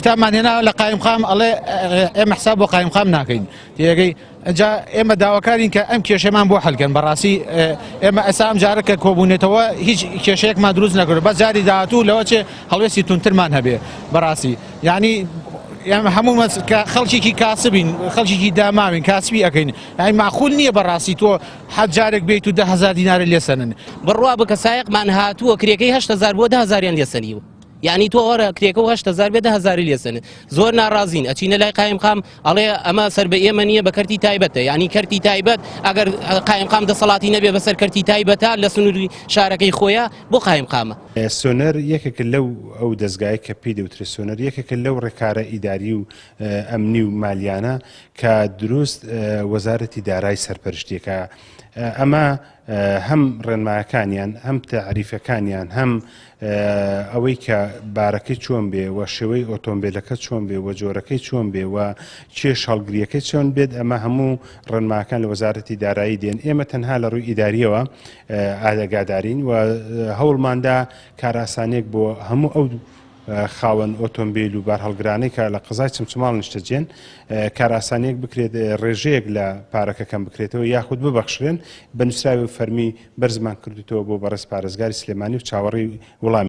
کتابمان هێنا لە قایمقام ئەڵێ ئێمە حساب بۆ قایمقام ناکەین تێگەی ئەجا ئێمە داواکارین کە ئەم کێشەمان بۆ هەڵکەن بەڕاستی ئێمە ئەسا ئەم جارە کە کۆبوونێتەوە هیچ کێشەیەکمان دروست نەکرد بە جاری داهاتوو لەوە چێ هەڵوێستی تونترمان هەبێ بەڕاستی یعنی هەموو خەڵکیی کاسبین خەڵکیی داماوین کاسبی ئەەکەین ئەی ماخول نییە بەڕاستی تۆ حەت جارێک بێت و 10,000 دینارە لێسەنن بڕوا بکە سایقمان هاتووە کرێکەی 8,000 بۆ 10,000 لێسەنیوە یعنی تۆ ئەوە کرێکە و 8,000 بێ 10,000 لێسەنن زۆر ناڕازین ئەچینە لای قایمقام ئەڵێ ئەمە سەر بە ئێمە نییە بە کەرتی تایبەتە یعنی کەرتی تایبەت ئەگەر قایمقام دەسەڵاتی نەبێ بەسەر کەرتی تایبەتە لە سنووری شارەکەی خۆیە بۆ قایمقامە سۆنەر یەکێکە لەو ئەو دەستگای کە پێی دەوترێت سۆنەر یەکێکە لەو ڕێکارە ئیداری و ئەمنی و مالیانە کە دروست وەزارەتی دارایی سەرپەرشتیەکە ئەمە هەم ڕێنمایەکانیان هەم تەعریفەکانیان هەم ئەوەی کە بارەکەی چۆن بێ و شێوەی ئۆتۆمبیلەکە چۆن بێ و جۆرەکەی چۆن بێ و چێ شەڵگریەکەی چۆن بێت ئەمە هەموو ڕێنماکان لە وەزارەتی دارایی دێن ئێمە تەنها لە ڕووی ئیداریەوە ئاگادارین و هەوڵماندا کاراسانێک بۆ هەموو ئەو خاوەن ئۆتۆمبیل و بار هەڵگرانەی کە لە قزای چمچماڵ نیشتەجێن کاراسانێک بکرێت ڕێژەیەک لە پارەکەکەم بکرێتەوە یاخود ببەخشرێن بە نووسراوی فەرمی بەرزمان کردوتەوە بۆ بەڕێز پارێزگاری سلێمانی و چاوەڕی وڵامی